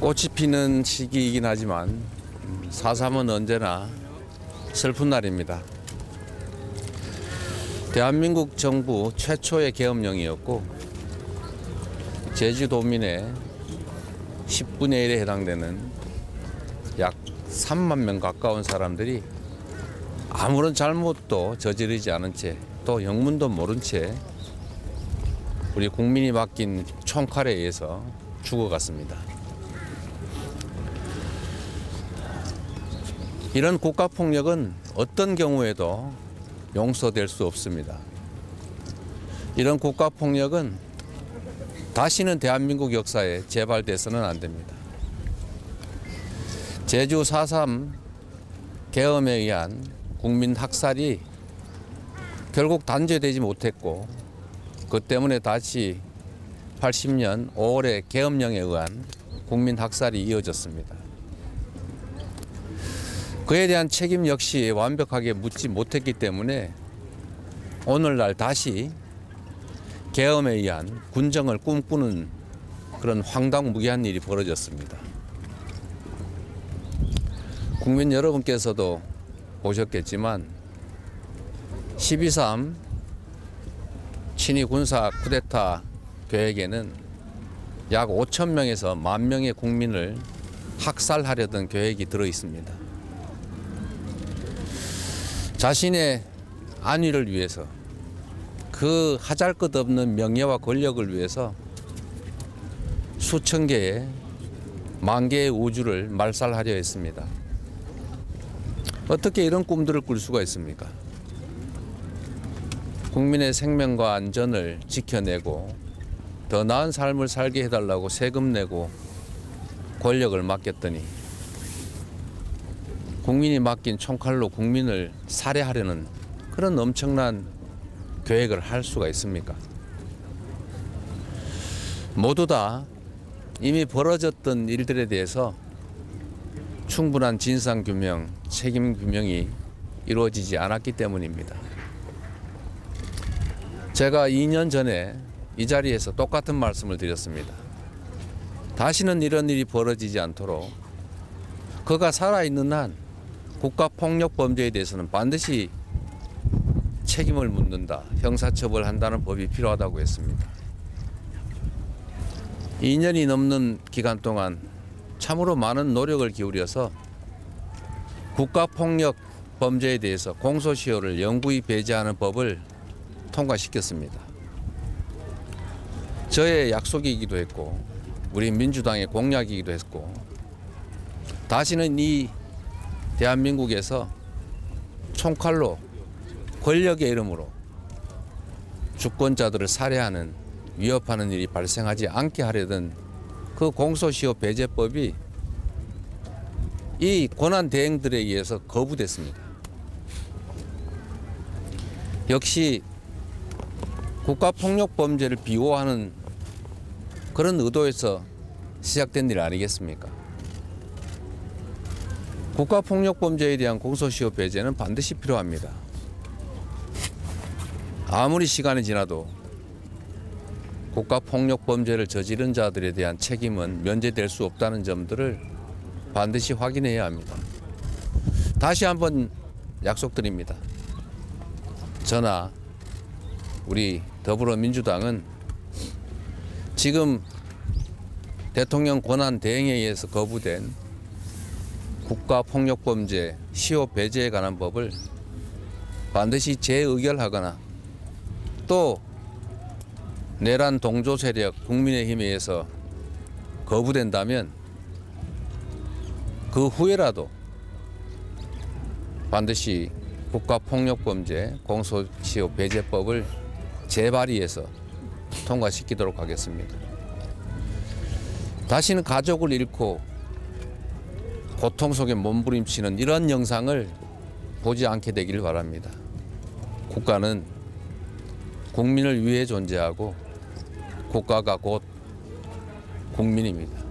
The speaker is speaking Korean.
꽃이 피는 시기이긴 하지만 4.3은 언제나 슬픈 날입니다. 대한민국 정부 최초의 계엄령이었고 제주도민의 10분의 1에 해당되는 약 3만 명 가까운 사람들이 아무런 잘못도 저지르지 않은 채 또 영문도 모른 채 우리 국민이 맡긴 총칼에 의해서 죽어갔습니다. 이런 국가폭력은 어떤 경우에도 용서될 수 없습니다. 이런 국가폭력은 다시는 대한민국 역사에 재발돼서는 안 됩니다. 제주 4.3 계엄에 의한 국민 학살이 결국 단죄되지 못했고 그 때문에 다시 80년 5월의 계엄령에 의한 국민 학살이 이어졌습니다. 그에 대한 책임 역시 완벽하게 묻지 못했기 때문에 오늘날 다시 계엄에 의한 군정을 꿈꾸는 그런 황당무계한 일이 벌어졌습니다. 국민 여러분께서도 보셨겠지만 12.3 친위 군사 쿠데타 계획에는 약 5천 명에서 1만 명의 국민을 학살하려던 계획이 들어 있습니다. 자신의 안위를 위해서 그 하잘것없는 명예와 권력을 위해서 수천 개의 1만 개의 우주를 말살하려 했습니다. 어떻게 이런 꿈들을 꿀 수가 있습니까? 국민의 생명과 안전을 지켜내고 더 나은 삶을 살게 해달라고 세금 내고 권력을 맡겼더니 국민이 맡긴 총칼로 국민을 살해하려는 그런 엄청난 계획을 할 수가 있습니까? 모두 다 이미 벌어졌던 일들에 대해서 충분한 진상규명, 책임규명이 이루어지지 않았기 때문입니다. 제가 2년 전에 이 자리에서 똑같은 말씀을 드렸습니다. 다시는 이런 일이 벌어지지 않도록 그가 살아있는 한 국가폭력범죄에 대해서는 반드시 책임을 묻는다, 형사처벌한다는 법이 필요하다고 했습니다. 2년이 넘는 기간 동안 참으로 많은 노력을 기울여서 국가폭력 범죄에 대해서 공소시효를 영구히 배제하는 법을 통과시켰습니다. 저의 약속이기도 했고 우리 민주당의 공약이기도 했고 다시는 이 대한민국에서 총칼로 권력의 이름으로 주권자들을 살해하는 위협하는 일이 발생하지 않게 하려던 그 공소시효 배제법이 이 권한 대행들에 의해서 거부됐습니다. 역시 국가폭력범죄를 비호하는 그런 의도에서 시작된 일 아니겠습니까? 국가폭력범죄에 대한 공소시효 배제는 반드시 필요합니다. 아무리 시간이 지나도 국가폭력범죄를 저지른 자들에 대한 책임은 면제될 수 없다는 점들을 반드시 확인해야 합니다. 다시 한번 약속드립니다. 저나 우리 더불어민주당은 지금 대통령 권한 대행에 의해서 거부된 국가폭력범죄 시효 배제에 관한 법을 반드시 재의결하거나 또 내란 동조 세력 국민의힘에 의해서 거부된다면 그 후에라도 반드시 국가폭력범죄 공소시효 배제법을 재발의해서 통과시키도록 하겠습니다. 다시는 가족을 잃고 고통 속에 몸부림치는 이런 영상을 보지 않게 되길 바랍니다. 국가는 국민을 위해 존재하고 국가가 곧 국민입니다.